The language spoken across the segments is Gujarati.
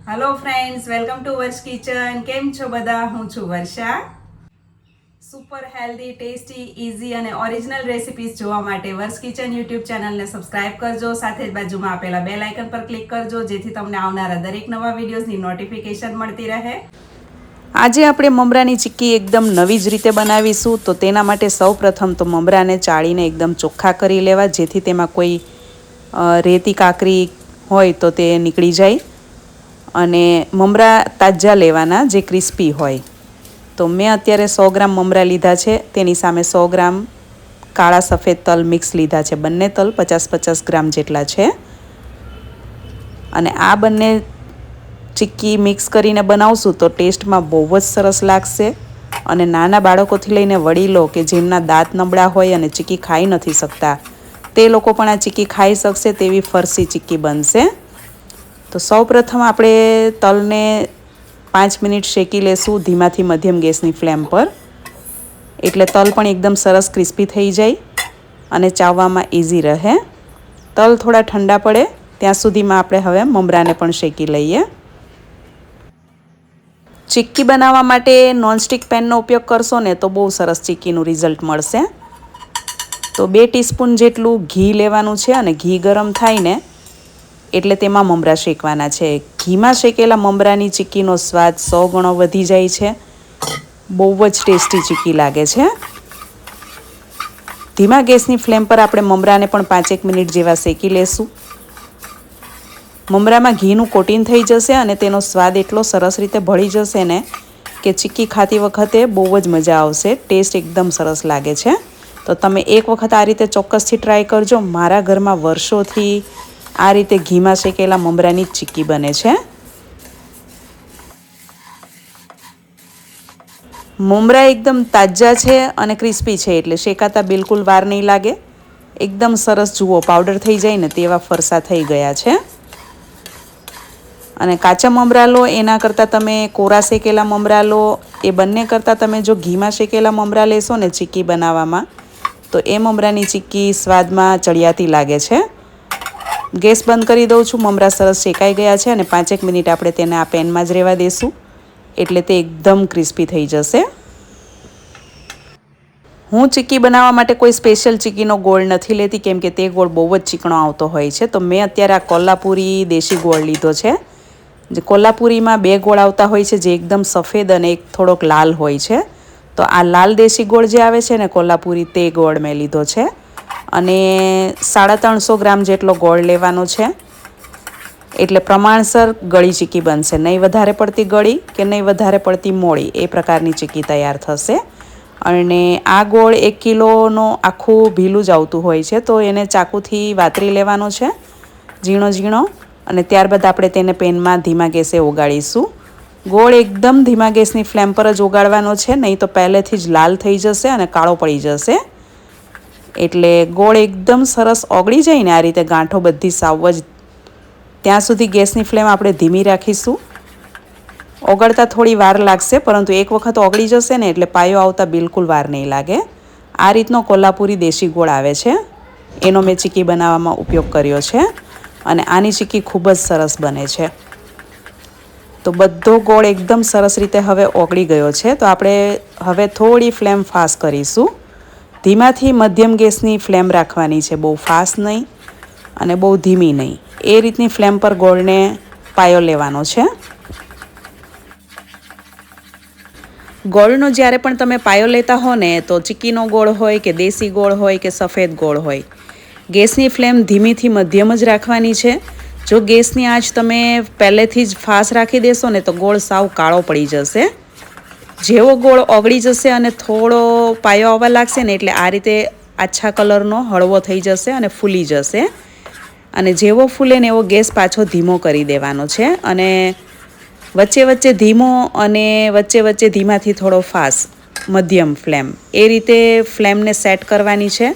હેલો ફ્રેન્ડ્સ, વેલકમ ટુ વર્ષ કિચન. કેમ છો બધા? હું છું વર્ષા. સુપર હેલ્ધી, ટેસ્ટી, ઇઝી અને ઓરિજિનલ રેસિપીઝ જોવા માટે વર્ષ કિચન યુટ્યુબ ચેનલને સબસ્ક્રાઇબ કરજો. સાથે જ બાજુમાં આપેલા બેલ આઇકન પર ક્લિક કરજો, જેથી તમને આવનારા દરેક નવા વિડીયોઝની નોટિફિકેશન મળતી રહે. આજે આપણે મમરાની ચીક્કી એકદમ નવી જ રીતે બનાવીશું. તો તેના માટે સૌપ્રથમ તો મમરાને ચાળીને એકદમ ચોખ્ખા કરી લેવા, જેથી તેમાં કોઈ રેતી કાકરી હોય તો તે નીકળી જાય. અને મમરા તાજા લેવાના, જે ક્રિસ્પી હોય. તો મેં અત્યારે 100 ગ્રામ મમરા લીધા છે. તેની સામે 100 ગ્રામ કાળા સફેદ તલ મિક્સ લીધા છે. બંને તલ 50-50 ગ્રામ જેટલા છે. અને આ બંને ચીક્કી મિક્સ કરીને બનાવશું તો ટેસ્ટમાં બહુ જ સરસ લાગશે. અને નાના બાળકોથી લઈને વડીલો કે જેમના દાંત નબળા હોય અને ચીક્કી ખાઈ નથી શકતા, તે લોકો પણ આ ચીક્કી ખાઈ શકશે તેવી ફરસી ચીક્કી બનશે. તો સૌપ્રથમ આપણે તલને 5 મિનિટ શેકી લેશું ધીમાથી મધ્યમ ગેસની ફ્લેમ પર, એટલે તલ પણ એકદમ સરસ ક્રિસ્પી થઈ જાય અને ચાવવામાં ઇઝી રહે. તલ થોડા ઠંડા પડે ત્યાં સુધીમાં આપણે હવે મમરાને પણ શેકી લઈએ. ચીક્કી બનાવવા માટે નોનસ્ટિક પેનનો ઉપયોગ કરશો ને તો બહુ સરસ ચીક્કીનું રિઝલ્ટ મળશે. તો 2 ટીસ્પૂન જેટલું ઘી લેવાનું છે અને ઘી ગરમ થાય ને એટલે તેમાં મમરા શેકવાના છે. ઘીમાં શેકેલા મમરાની ચીક્કીનો સ્વાદ 100 ગણો વધી જાય છે. બહુ જ ટેસ્ટી ચીક્કી લાગે છે. ધીમા ગેસની ફ્લેમ પર આપણે મમરાને પણ 5-1 મિનિટ જેવા શેકી લેશું. મમરામાં ઘીનું કોટિંગ થઈ જશે અને તેનો સ્વાદ એટલો સરસ રીતે ભળી જશે ને કે ચીક્કી ખાતી વખતે બહુ જ મજા આવશે. ટેસ્ટ એકદમ સરસ લાગે છે. તો તમે એક વખત આ રીતે ચોક્કસથી ટ્રાય કરજો. મારા ઘરમાં વર્ષોથી આ રીતે ઘીમાં શેકેલા મમરાની ચીક્કી બને છે. મમરા એકદમ તાજા છે અને ક્રિસ્પી છે, એટલે શેકાતા બિલકુલ વાર નહીં લાગે. એકદમ સરસ જુઓ પાવડર થઈ જાય ને તેવા ફરસા થઈ ગયા છે. અને કાચા મમરા લો એના કરતાં તમે કોરા શેકેલા મમરા લો, એ બંને કરતાં તમે જો ઘીમાં શેકેલા મમરા લેશો ને ચીક્કી બનાવવામાં, તો એ મમરાની ચીક્કી સ્વાદમાં ચડિયાતી લાગે છે. ગેસ બંધ કરી દઉં છું. મમરા સરસ શેકાઈ ગયા છે અને 5-1 મિનિટ આપણે તેને આ પેનમાં જ રહેવા દઈશું, એટલે તે એકદમ ક્રિસ્પી થઈ જશે. હું ચીક્કી બનાવવા માટે કોઈ સ્પેશિયલ ચીક્કીનો ગોળ નથી લેતી, કેમ કે તે ગોળ બહુ જ ચીકણો આવતો હોય છે. તો મેં અત્યારે આ કોલ્હાપુરી દેશી ગોળ લીધો છે. જે કોલ્હાપુરીમાં 2 ગોળ આવતા હોય છે, જે એકદમ સફેદ અને એક થોડોક લાલ હોય છે. તો આ લાલ દેશી ગોળ જે આવે છે ને કોલ્હાપુરી, તે ગોળ મેં લીધો છે. અને 350 ગ્રામ જેટલો ગોળ લેવાનો છે, એટલે પ્રમાણસર ગળી ચીક્કી બનશે. નહીં વધારે પડતી ગળી કે નહીં વધારે પડતી મોળી, એ પ્રકારની ચીક્કી તૈયાર થશે. અને આ ગોળ 1 કિલોનો આખું ભીલું જ આવતું હોય છે, તો એને ચાકુથી વાતરી લેવાનો છે ઝીણો ઝીણો. અને ત્યારબાદ આપણે તેને પેનમાં ધીમા ગેસે ઓગાળીશું. ગોળ એકદમ ધીમા ગેસની ફ્લેમ પર જ ઓગાળવાનો છે, નહીં તો પહેલેથી જ લાલ થઈ જશે અને કાળો પડી જશે. એટલે ગોળ એકદમ સરસ ઓગળી જાય ને આ રીતે, ગાંઠો બધી સાવ જ, ત્યાં સુધી ગેસની ફ્લેમ આપણે ધીમી રાખીશું. ઓગળતા થોડી વાર લાગશે, પરંતુ એક વખત ઓગળી જશે ને એટલે પાયો આવતા બિલકુલ વાર નહીં લાગે. આ રીતનો કોલ્હાપુરી દેશી ગોળ આવે છે, એનો મેં ચીક્કી બનાવવામાં ઉપયોગ કર્યો છે. અને આની ચીક્કી ખૂબ જ સરસ બને છે. તો બધો ગોળ એકદમ સરસ રીતે હવે ઓગળી ગયો છે. તો આપણે હવે થોડી ફ્લેમ ફાસ્ટ કરીશું. ધીમાથી મધ્યમ ગેસની ફ્લેમ રાખવાની છે, બહુ ફાસ્ટ નહીં અને બહુ ધીમી નહીં. એ રીતની ફ્લેમ પર ગોળને પાયો લેવાનો છે. ગોળનો જ્યારે પણ તમે પાયો લેતા હો ને, તો ચીક્કીનો ગોળ હોય કે દેશી ગોળ હોય કે સફેદ ગોળ હોય, ગેસની ફ્લેમ ધીમીથી મધ્યમ જ રાખવાની છે. જો ગેસની આંચ તમે પહેલેથી જ ફાસ્ટ રાખી દેશો ને તો ગોળ સાવ કાળો પડી જશે. જેવો ગોળ ઓગળી જશે અને થોડો પાયો આવવા લાગશે ને એટલે આ રીતે આછા કલરનો હળવો થઈ જશે અને ફૂલી જશે. અને જેવો ફૂલે ને એવો ગેસ પાછો ધીમો કરી દેવાનો છે. અને વચ્ચે વચ્ચે ધીમો અને વચ્ચે વચ્ચે ધીમાથી થોડો ફાસ્ટ, મધ્યમ ફ્લેમ, એ રીતે ફ્લેમને સેટ કરવાની છે.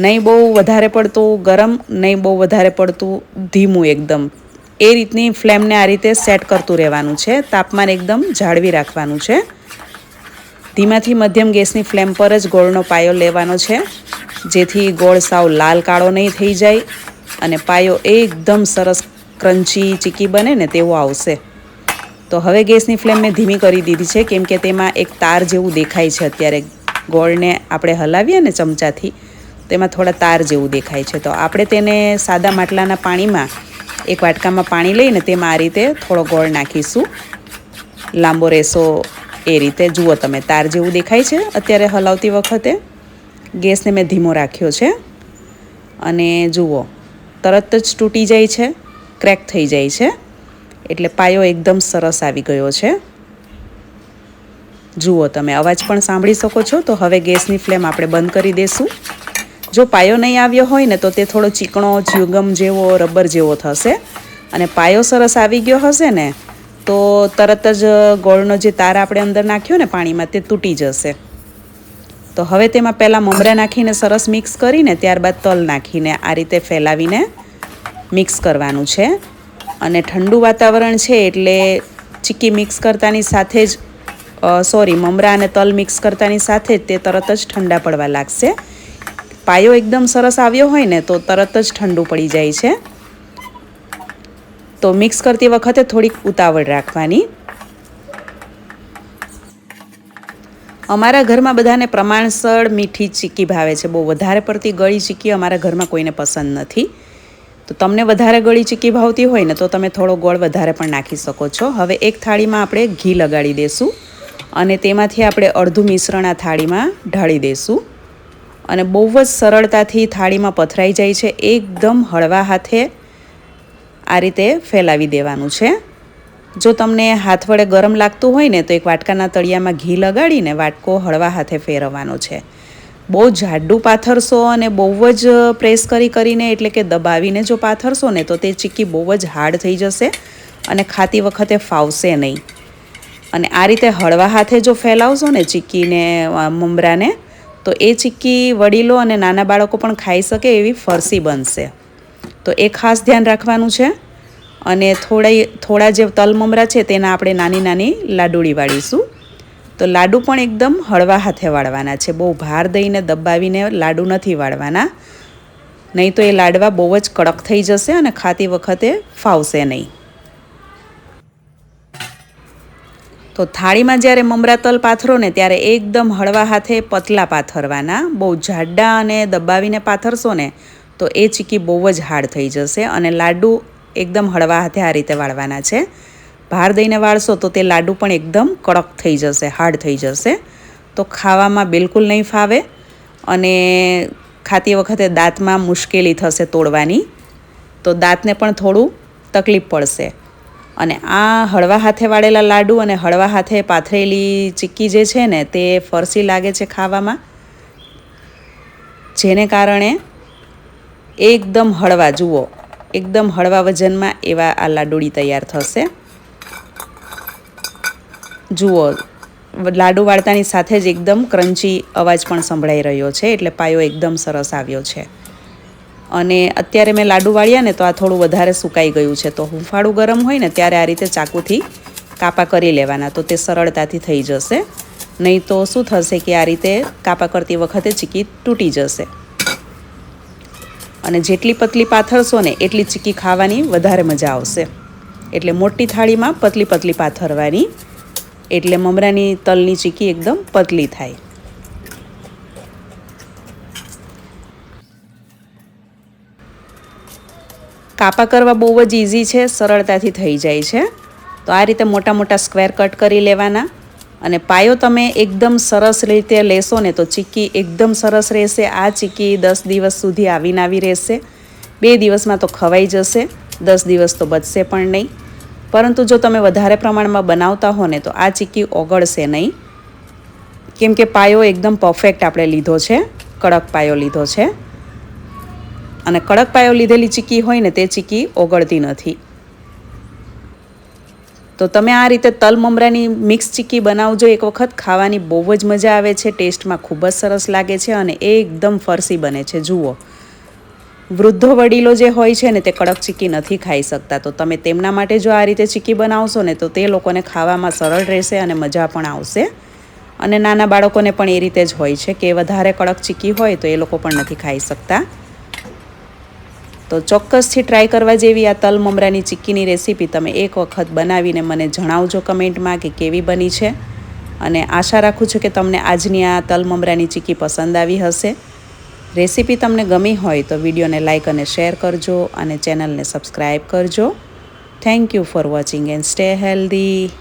નહીં બહુ વધારે પડતું ગરમ, નહીં બહુ વધારે પડતું ધીમું એકદમ. એ રીતની ફ્લેમને આ રીતે સેટ કરતું રહેવાનું છે. તાપમાન એકદમ જાળવી રાખવાનું છે. ધીમાથી મધ્યમ ગેસની ફ્લેમ પર જ ગોળનો પાયો લેવાનો છે, જેથી ગોળ સાવ લાલ કાળો નહીં થઈ જાય અને પાયો એકદમ સરસ ક્રન્ચી ચીકી બને ને તેવો આવશે. તો હવે ગેસની ફ્લેમ મેં ધીમી કરી દીધી છે, કેમ કે તેમાં એક તાર જેવું દેખાય છે. અત્યારે ગોળને આપણે હલાવીએ ને ચમચાથી, તેમાં થોડા તાર જેવું દેખાય છે. તો આપણે તેને સાદા માટલાના પાણીમાં એક વાટકામાં પાણી લઈને તેમાં આ રીતે થોડો ગોળ નાખીશું. લાંબો રેસો એ રીતે જુઓ તમે, તાર જેવું દેખાય છે. અત્યારે હલાવતી વખતે ગેસને મેં ધીમો રાખ્યો છે અને જુઓ તરત જ તૂટી જાય છે, ક્રેક થઈ જાય છે. એટલે પાયો એકદમ સરસ આવી ગયો છે. જુઓ તમે અવાજ પણ સાંભળી શકો છો. તો હવે ગેસની ફ્લેમ આપણે બંધ કરી દઈશું. જો પાયો નહીં આવ્યો હોય ને તો તે થોડો ચીકણો ચ્યુગમ જેવો રબર જેવો થશે, અને પાયો સરસ આવી ગયો હશે ને તો તરત જ ગોળનો જે તાર આપણે અંદર નાખ્યો ને પાણીમાં તે તૂટી જશે. તો હવે તેમાં પહેલાં મમરા નાખીને સરસ મિક્સ કરીને ત્યારબાદ તલ નાખીને આ રીતે ફેલાવીને મિક્સ કરવાનું છે. અને ઠંડુ વાતાવરણ છે એટલે ચીક્કી મિક્સ કરતાની સાથે જ મમરા અને તલ મિક્સ કરતાની સાથે જ તે તરત જ ઠંડા પડવા લાગશે. પાયો એકદમ સરસ આવ્યો હોય ને તો તરત જ ઠંડુ પડી જાય છે. તો મિક્સ કરતી વખતે થોડીક ઉતાવળ રાખવાની. અમારા ઘરમાં બધાને પ્રમાણસર મીઠી ચીક્કી ભાવે છે. બહુ વધારે પડતી ગળી ચીક્કી અમારા ઘરમાં કોઈને પસંદ નથી. તો તમને વધારે ગળી ચીક્કી ભાવતી હોય ને તો તમે થોડો ગોળ વધારે પણ નાખી શકો છો. હવે એક થાળીમાં આપણે ઘી લગાડી દઈશું અને તેમાંથી આપણે અડધું મિશ્રણ આ થાળીમાં ઢાળી દઈશું. અને બહુ જ સરળતાથી થાળીમાં પથરાઈ જાય છે. એકદમ હળવા હાથે આ રીતે ફેલાવી દેવાનું છે. જો તમને હાથ વડે ગરમ લાગતું હોય ને તો એક વાટકાના તળિયામાં ઘી લગાડીને વાટકો હળવા હાથે ફેરવવાનો છે. બહુ જાડું પાથરશો અને બહુ જ પ્રેસ કરીને એટલે કે દબાવીને જો પાથરશો ને તો તે ચીક્કી બહુ જ હાર્ડ થઈ જશે અને ખાતી વખતે ફાવશે નહીં. અને આ રીતે હળવા હાથે જો ફેલાવશો ને ચીક્કીને મમરાને તો એ ચીક્કી વડીલો અને નાના બાળકો પણ ખાઈ શકે એવી ફરસી બનશે. તો એ ખાસ ધ્યાન રાખવાનું છે. અને થોડા જે તલ મમરા છે તેના આપણે નાની નાની લાડુળી વાળીશું. તો લાડુ પણ એકદમ હળવા હાથે વાળવાના છે. બહુ ભાર દઈને દબાવીને લાડુ નથી વાળવાના, નહીં તો એ લાડવા બહુ જ કડક થઈ જશે અને ખાતી વખતે ફાવશે નહીં. તો થાળીમાં જ્યારે મમરા તલ પાથરો ને ત્યારે એકદમ હળવા હાથે પતલા પાથરવાના. બહુ જાડા અને દબાવીને પાથરશો ને તો એ ચીક્કી બહુ જ હાર્ડ થઈ જશે. અને લાડુ એકદમ હળવા હાથે આ રીતે વાળવાના છે. ભાર દઈને વાળશો તો તે લાડુ પણ એકદમ કડક થઈ જશે, હાર્ડ થઈ જશે. તો ખાવામાં બિલકુલ નહીં ફાવે અને ખાતી વખતે દાંતમાં મુશ્કેલી થશે તોડવાની. તો દાંતને પણ થોડું તકલીફ પડશે. અને આ હળવા હાથે વાળેલા લાડુ અને હળવા હાથે પાથરેલી ચીક્કી જે છે ને તે ફરસી લાગે છે ખાવામાં, જેને કારણે એકદમ હળવા, જુઓ એકદમ હળવા વજનમાં એવા આ લાડુળી તૈયાર થશે. જુઓ લાડુ વાળતાની સાથે જ એકદમ ક્રન્ચી અવાજ પણ સંભળાઈ રહ્યો છે. એટલે પાયો એકદમ સરસ આવ્યો છે. અને અત્યારે મેં લાડુ વાળ્યા ને તો આ થોડું વધારે સુકાઈ ગયું છે. તો હુંફાળું ગરમ હોય ને ત્યારે આ રીતે ચાકુથી કાપા કરી લેવાના, તો તે સરળતાથી થઈ જશે. નહીં તો શું થશે કે આ રીતે કાપા કરતી વખતે ચીક્કી તૂટી જશે. અને જેટલી પતલી પાથરશો ને એટલી ચીક્કી ખાવાની વધારે મજા આવશે. એટલે મોટી થાળીમાં પતલી પતલી પાથરવાની, એટલે મમરાની તલની ચીક્કી એકદમ પતલી થાય. કાપા કરવા બહુ જ ઇઝી છે, સરળતાથી થઈ જાય છે. તો આ રીતે મોટા મોટા સ્ક્વેર કટ કરી લેવાના. અને પાયો તમે એકદમ સરસ રીતે લેશો ને તો ચીક્કી એકદમ સરસ રહેશે. આ ચીક્કી 10 દિવસ સુધી આવીને આવી રહેશે. 2 દિવસમાં તો ખવાઈ જશે, 10 દિવસ તો બચશે પણ નહીં. પરંતુ જો તમે વધારે પ્રમાણમાં બનાવતા હો ને તો આ ચીક્કી ઓગળશે નહીં, કેમ કે પાયો એકદમ પરફેક્ટ આપણે લીધો છે, કડક પાયો લીધો છે. અને કડક પાયો લીધેલી ચીક્કી હોય ને તે ચીક્કી ઓગળતી નથી. તો તમે આ રીતે તલ મમરાની મિક્સ ચીક્કી બનાવજો એક વખત. ખાવાની બહુ જ મજા આવે છે, ટેસ્ટમાં ખૂબ જ સરસ લાગે છે અને એકદમ ફરસી બને છે. જુઓ વૃદ્ધો વડીલો જે હોય છે ને તે કડક ચીક્કી નથી ખાઈ શકતા. તો તમે તેમના માટે જો આ રીતે ચીક્કી બનાવશો ને તો તે લોકોને ખાવામાં સરળ રહેશે અને મજા પણ આવશે. અને નાના બાળકોને પણ એ રીતે જ હોય છે કે વધારે કડક ચીક્કી હોય તો એ લોકો પણ નથી ખાઈ શકતા. તો ચોક્કસથી ટ્રાય કરવા જેવી આ તલ મમરાની ચીક્કીની રેસીપી તમે એક વખત બનાવીને મને જણાવજો કમેન્ટમાં કે કેવી બની છે. અને આશા રાખું છું કે તમને આજની આ તલ મમરાની ચીક્કી પસંદ આવી હશે. રેસીપી તમને ગમી હોય તો વિડીયોને લાઇક અને શેર કરજો અને ચેનલને સબસ્ક્રાઈબ કરજો. Thank you for watching and stay healthy.